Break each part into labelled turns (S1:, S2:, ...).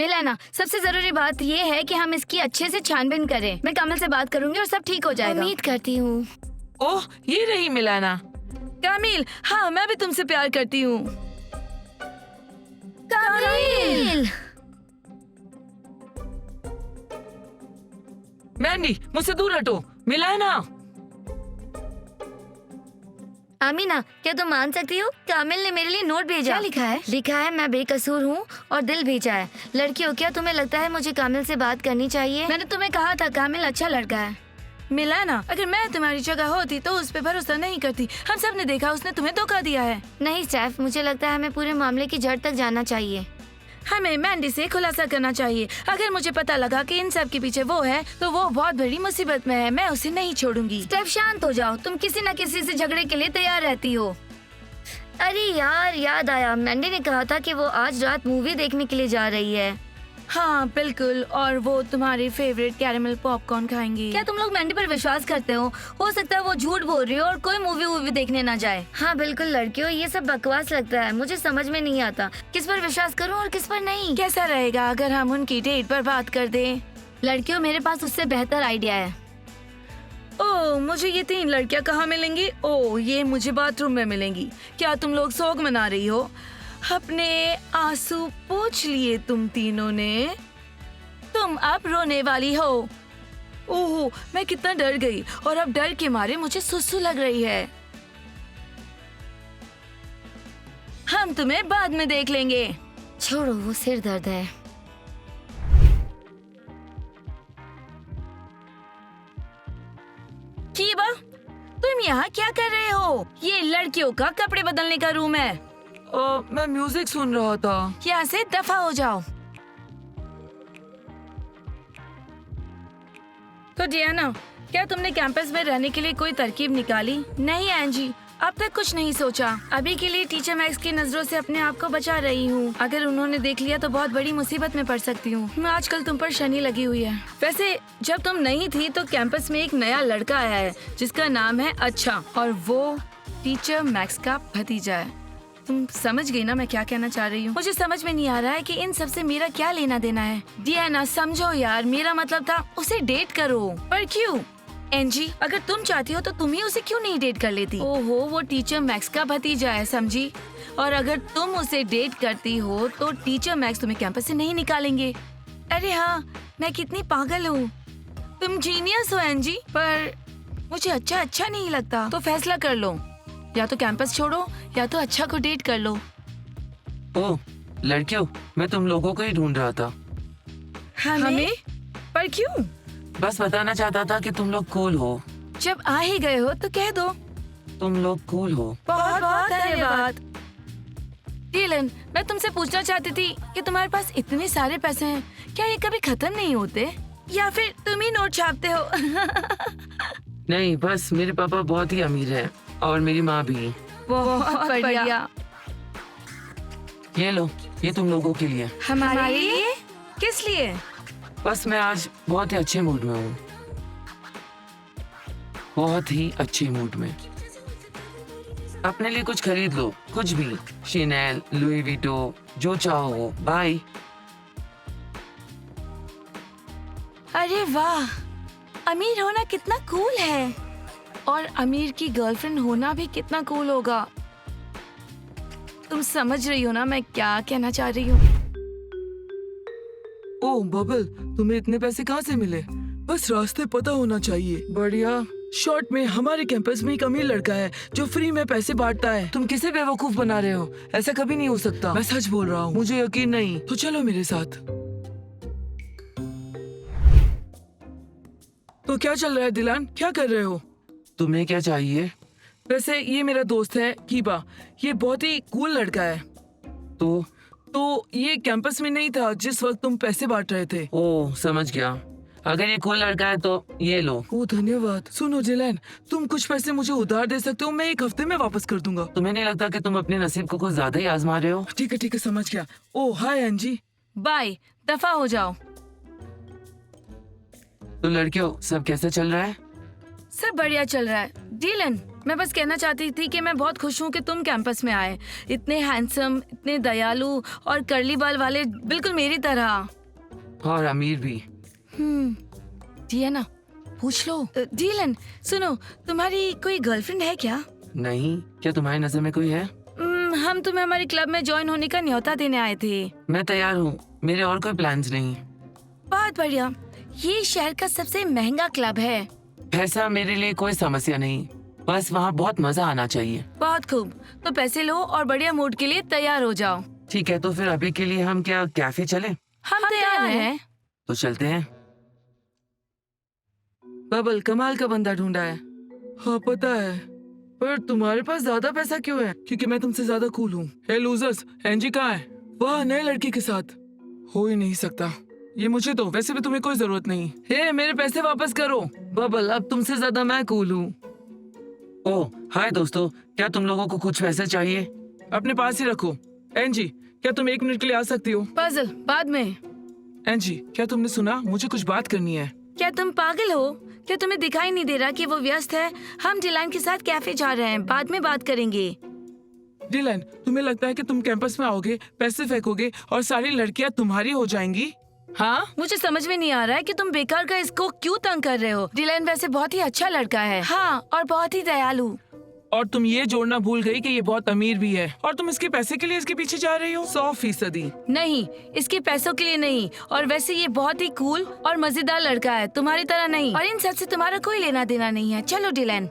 S1: मिलाना, सबसे जरूरी बात ये है कि हम इसकी अच्छे से छानबीन करें। मैं कमल से बात करूंगी और सब ठीक हो जाएगा। उम्मीद करती हूँ।
S2: ओह, ये रही मिलाना।
S3: कामिल, हाँ मैं भी तुमसे प्यार करती हूँ।
S1: कामिल!
S2: मैंडी, मुझसे दूर हटो। मिलाना।
S1: आमीना, क्या तुम मान सकती हो? कामिल ने मेरे लिए नोट भेजा। क्या लिखा है? लिखा है मैं बेकसूर हूँ और दिल भेजा है। लड़कियों, क्या तुम्हें लगता है मुझे कामिल से बात करनी चाहिए? मैंने तुम्हें कहा था कामिल अच्छा लड़का है।
S3: मिलाना, अगर मैं तुम्हारी जगह होती तो उस पे भरोसा नहीं करती। हम सब ने देखा उसने तुम्हें धोखा दिया है।
S1: नहीं सैफ, मुझे लगता है हमें पूरे मामले की जड़ तक जानना चाहिए।
S3: हमें मैंडी से खुलासा करना चाहिए। अगर मुझे पता लगा कि इन सब के पीछे वो है तो वो बहुत बड़ी मुसीबत में है। मैं उसे नहीं छोड़ूंगी।
S1: स्टेफ, शांत हो जाओ। तुम किसी न किसी से झगड़े के लिए तैयार रहती हो। अरे यार, याद आया, मैंडी ने कहा था कि वो आज रात मूवी देखने के लिए जा रही है।
S3: हाँ बिल्कुल, और वो तुम्हारी फेवरेट कैरेमल पॉपकॉर्न खाएंगी।
S1: क्या तुम लोग मैंडी पर विश्वास करते हो सकता है वो झूठ बोल रही हो और कोई मूवी देखने ना जाए। हाँ बिल्कुल लड़कियों, ये सब बकवास लगता है। मुझे समझ में नहीं आता किस पर विश्वास करूं और किस पर नहीं।
S3: कैसा रहेगा अगर हम उनकी डेट पर बात कर दें?
S1: लड़कियों, मेरे पास उससे बेहतर आइडिया है।
S3: ओह, मुझे ये 3 लड़कियां कहाँ मिलेंगी? ओह, ये मुझे बाथरूम में मिलेंगी। क्या तुम लोग सोग मना रही हो? अपने आंसू पोंछ लिए तुम तीनों ने। तुम अब रोने वाली हो। ओह, मैं कितना डर गई और अब डर के मारे मुझे सुसु लग रही है। हम तुम्हें बाद में देख लेंगे।
S1: छोड़ो, वो सिर दर्द है।
S3: कीबा, तुम यहाँ क्या कर रहे हो? ये लड़कियों का कपड़े बदलने का रूम है।
S2: मैं म्यूजिक सुन रहा था।
S3: यहाँ से दफा हो जाओ। तो डियाना, क्या तुमने कैंपस में रहने के लिए कोई तरकीब निकाली? नहीं एंजी, अब तक कुछ नहीं सोचा। अभी के लिए टीचर मैक्स की नजरों से अपने आप को बचा रही हूँ। अगर उन्होंने देख लिया तो बहुत बड़ी मुसीबत में पड़ सकती हूँ। मैं आजकल तुम पर शनि लगी हुई है। वैसे जब तुम नहीं थी तो कैंपस में एक नया लड़का आया है जिसका नाम है अच्छा, और वो टीचर मैक्स का भतीजा है। तुम समझ गई ना मैं क्या कहना चाह रही हूँ? मुझे समझ में नहीं आ रहा है कि इन सब से मेरा क्या लेना देना है। डियाना, समझो यार, मेरा मतलब था उसे डेट करो। पर क्यों? एंजी, अगर तुम चाहती हो तो तुम ही उसे क्यों नहीं डेट कर लेती? ओहो, वो टीचर मैक्स का भतीजा है, समझी? और अगर तुम उसे डेट करती हो तो टीचर मैक्स तुम्हें कैंपस से नहीं निकालेंगे। अरे हाँ, मैं कितनी पागल हूँ। तुम जीनियस हो एंजी, पर मुझे अच्छा नहीं लगता। तो फैसला कर लो, या तो कैंपस छोड़ो या तो अच्छा को डेट कर लो।
S2: ओह लड़कियों, मैं तुम लोगों को ही ढूंढ रहा था।
S3: हमें? पर क्यों?
S2: बस बताना चाहता था कि तुम लोग कूल हो।
S3: जब आ ही गए हो तो कह दो।
S2: तुम लोग कूल हो।
S3: बहुत बहुत धन्यवाद। डीलन, मैं तुमसे पूछना चाहती थी कि तुम्हारे पास इतने सारे पैसे हैं, क्या ये कभी खत्म नहीं होते? या फिर तुम ही नोट छापते हो?
S2: नहीं, बस मेरे पापा बहुत ही अमीर है और मेरी माँ भी।
S3: बहुत बढ़िया।
S2: ये लो, ये तुम लोगों के लिए।
S3: हमारे लिए? किस लिए?
S2: बस मैं आज बहुत ही अच्छे मूड में हूँ। बहुत ही अच्छे मूड में। अपने लिए कुछ खरीद लो, कुछ भी। शनेल, लुई विटो, जो चाहो। बाय।
S3: अरे वाह, अमीर होना कितना कूल है, और अमीर की गर्लफ्रेंड होना भी कितना कूल होगा। तुम समझ रही हो ना मैं क्या कहना चाह रही हूँ?
S4: ओह बबल, तुम्हें इतने पैसे कहाँ से मिले? बस रास्ते पता होना चाहिए।
S2: बढ़िया।
S4: शॉर्ट में हमारे कैंपस में एक अमीर लड़का है जो फ्री में पैसे बांटता है।
S2: तुम किसे बेवकूफ बना रहे हो? ऐसा कभी नहीं हो सकता।
S4: मैं सच बोल रहा हूँ।
S2: मुझे यकीन नहीं।
S4: तो चलो मेरे साथ। तो क्या चल रहा है दिलान? क्या कर रहे हो?
S2: तुम्हें क्या चाहिए?
S4: वैसे ये मेरा दोस्त है कीबा। ये बहुत ही कूल लड़का है। तो ये कैंपस में नहीं था जिस वक्त तुम पैसे बांट रहे थे।
S2: ओह, समझ गया। अगर ये कूल लड़का है तो ये लो।
S4: ओह धन्यवाद। सुनो जिलैन, तुम कुछ पैसे मुझे उधार दे सकते हो, मैं 1 हफ्ते में वापस कर दूंगा।
S2: तुम्हें नहीं लगता कि तुम अपने नसीब को कुछ ज्यादा ही आजमा रहे हो?
S4: ठीक है समझ गया। ओह हाय एंजी।
S3: बाय, दफा हो जाओ।
S2: तो लड़कियों, सब कैसा चल रहा है?
S3: सब बढ़िया चल रहा है। डीलन, मैं बस कहना चाहती थी कि मैं बहुत खुश हूँ कि तुम कैंपस में आए। इतने हैंडसम, इतने दयालु और कर्ली बाल वाले, बिल्कुल मेरी तरह।
S2: और अमीर भी।
S3: डियाना, पूछ लो। डीलन, सुनो, तुम्हारी कोई गर्लफ्रेंड है क्या?
S2: नहीं, क्या तुम्हारी नजर में कोई है?
S3: हम तुम्हें हमारे क्लब में ज्वाइन होने का न्योता देने आए थे।
S2: मैं तैयार हूँ, मेरे और कोई प्लान्स नहीं।
S3: बहुत बढ़िया। ये शहर का सबसे महंगा क्लब है।
S2: पैसा मेरे लिए कोई समस्या नहीं, बस वहाँ बहुत मजा आना चाहिए।
S3: बहुत खूब, तो पैसे लो और बढ़िया मूड के लिए तैयार हो जाओ।
S2: ठीक है, तो फिर अभी के लिए हम क्या कैफे चले?
S3: हम तैयार हैं।
S2: तो चलते हैं।
S4: बबल, कमाल का बंदा ढूंढा है। हाँ पता है, पर तुम्हारे पास ज्यादा पैसा क्यों है? क्योंकि मैं तुमसे ज्यादा कूल हूँ। हे लूजर्स, एंजी कहाँ है? वाह, नए लड़की के साथ। हो ही नहीं सकता। ये मुझे दो, वैसे भी तुम्हें कोई जरूरत नहीं। हे, मेरे पैसे वापस करो। बबल, अब तुमसे ज्यादा मैं कूल हूँ।
S2: ओह हाय दोस्तों, क्या तुम लोगों को कुछ पैसे चाहिए?
S4: अपने पास ही रखो। एंजी, क्या तुम 1 मिनट के लिए आ सकती हो?
S3: पजल, बाद में।
S4: एंजी, क्या तुमने सुना? मुझे कुछ बात करनी है।
S3: क्या तुम पागल हो? क्या तुम्हें दिखाई नहीं दे रहा कि वो व्यस्त है? हम डिलान के साथ कैफे जा रहे हैं, बाद में बात करेंगे।
S4: डिलान, तुम्हें लगता है कि तुम कैंपस में आओगे, पैसे फेंकोगे और सारी लड़कियां तुम्हारी हो जाएंगी? हाँ,
S3: मुझे समझ में नहीं आ रहा है कि तुम बेकार का इसको क्यों तंग कर रहे हो। डिलान वैसे बहुत ही अच्छा लड़का है। हाँ, और बहुत ही दयालु।
S4: और तुम ये जोड़ना भूल गई कि ये बहुत अमीर भी है, और तुम इसके पैसे के लिए इसके पीछे जा रही हो। 100%।
S3: नहीं, इसके पैसों के लिए नहीं। और वैसे ये बहुत ही कूल और मजेदार लड़का है, तुम्हारी तरह नहीं। और इन सब से तुम्हारा कोई लेना देना नहीं है। चलो डिलान।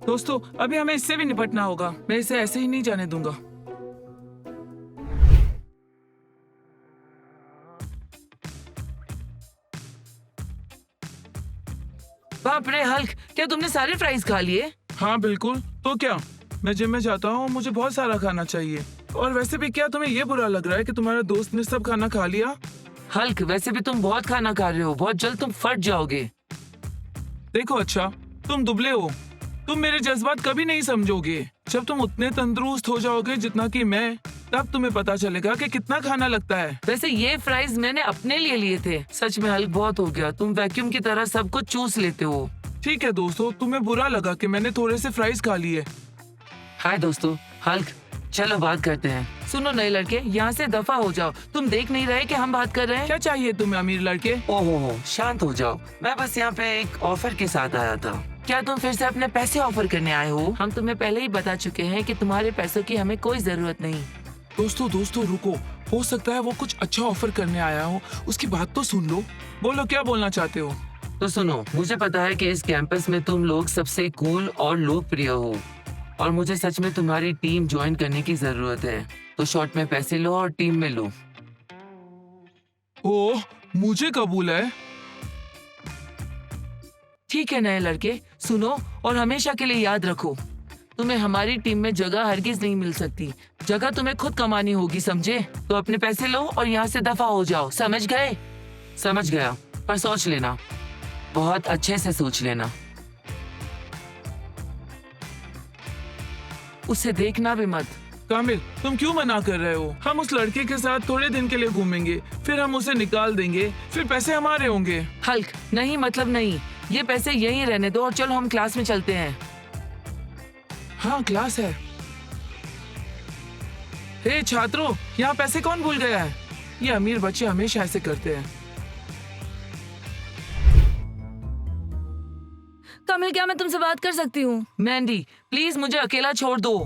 S4: दोस्तों, अभी हमें इससे भी निपटना होगा। मैं इसे ऐसे ही नहीं जाने दूंगा।
S2: बाप रे हल्क, क्या तुमने सारे फ्राइज खा लिए?
S4: हाँ बिल्कुल, तो क्या, मैं जिम में जाता हूँ, मुझे बहुत सारा खाना चाहिए। और वैसे भी क्या तुम्हें ये बुरा लग रहा है कि तुम्हारे दोस्त ने सब खाना खा लिया?
S2: हल्क, वैसे भी तुम बहुत खाना खा रहे हो, बहुत जल्द तुम फट जाओगे।
S4: देखो अच्छा, तुम दुबले हो, तुम मेरे जज्बात कभी नहीं समझोगे। जब तुम उतने तंदुरुस्त हो जाओगे जितना कि मैं, तब तुम्हें पता चलेगा कि कितना खाना लगता है।
S2: वैसे ये फ्राइज मैंने अपने लिए थे। सच में हल्क, बहुत हो गया, तुम वैक्यूम की तरह सब कुछ चूस लेते हो।
S4: ठीक है दोस्तों, तुम्हें बुरा लगा कि मैंने थोड़े से फ्राइज खा लिए।
S2: हाय दोस्तों, हल्क, चलो बात करते हैं। सुनो नए लड़के, यहाँ से दफा हो जाओ। तुम देख नहीं रहे कि हम बात कर रहे हैं?
S4: क्या चाहिए तुम्हें अमीर लड़के?
S2: ओहो, शांत हो जाओ। मैं बस यहाँ पे एक ऑफर के साथ आया था। क्या तुम फिर से अपने पैसे ऑफर करने आए हो? हम तुम्हें पहले ही बता चुके हैं कि तुम्हारे पैसों की हमें कोई जरूरत नहीं।
S4: दोस्तों रुको, हो सकता है वो कुछ अच्छा ऑफर करने आया हो, उसकी बात तो सुन लो। बोलो, क्या बोलना चाहते हो?
S2: तो सुनो, मुझे पता है कि इस कैंपस में तुम लोग सबसे कूल और लोकप्रिय हो, और मुझे सच में तुम्हारी टीम ज्वाइन करने की जरूरत है। तो शॉर्ट में पैसे लो और टीम में लो।
S4: ओह, मुझे कबूल है।
S2: ठीक है नए लड़के, सुनो और हमेशा के लिए याद रखो, तुम्हें हमारी टीम में जगह हरगिज नहीं मिल सकती। जगह तुम्हें खुद कमानी होगी, समझे? तो अपने पैसे लो और यहाँ से दफा हो जाओ, समझ गए? समझ गया, पर सोच लेना, बहुत अच्छे से सोच लेना। उसे देखना भी मत।
S4: कामिल, तुम क्यों मना कर रहे हो? हम उस लड़के के साथ थोड़े दिन के लिए घूमेंगे, फिर हम उसे निकाल देंगे, फिर पैसे हमारे होंगे।
S2: हल्क, नहीं मतलब नहीं, ये पैसे यहीं रहने दो और चलो हम क्लास में चलते हैं।
S4: हाँ, क्लास है। हे छात्रों, यहाँ पैसे कौन भूल गया है? ये अमीर बच्चे हमेशा ऐसे करते हैं।
S3: कमिल, क्या मैं तुमसे बात कर सकती हूँ?
S2: मैंडी, प्लीज मुझे अकेला छोड़ दो।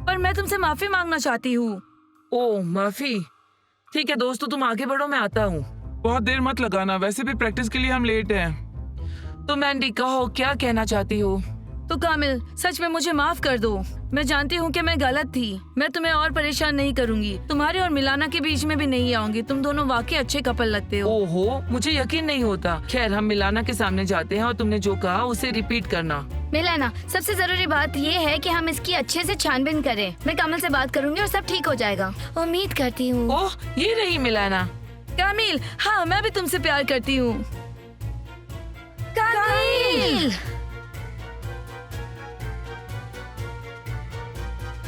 S3: पर मैं तुमसे माफी मांगना चाहती हूँ।
S2: ओह माफी, ठीक है दोस्तों, तुम आगे बढ़ो, मैं आता हूँ।
S4: बहुत देर मत लगाना, वैसे भी प्रैक्टिस के लिए हम लेट हैं।
S2: तो मैंडी कहो, क्या कहना चाहती हो?
S3: तो कामिल, सच में मुझे माफ कर दो। मैं जानती हूँ कि मैं गलत थी। मैं तुम्हें और परेशान नहीं करूंगी। तुम्हारे और मिलाना के बीच में भी नहीं आऊंगी। तुम दोनों वाकई अच्छे कपल लगते हो।
S2: ओहो, मुझे यकीन नहीं होता। खैर, हम मिलाना के सामने जाते हैं और तुमने जो कहा उसे रिपीट करना।
S1: मिलाना, सबसे जरूरी बात ये है कि हम इसकी अच्छे से छानबीन करें। मैं कमल से बात करूंगी और सब ठीक हो जाएगा, उम्मीद करती हूँ।
S2: ओह, ये रही मिलाना।
S3: कामिल, हाँ, मैं भी तुमसे प्यार करती हूँ।
S1: कामिल!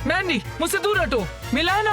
S4: मैंडी, मुझसे दूर हटो। मिलाना।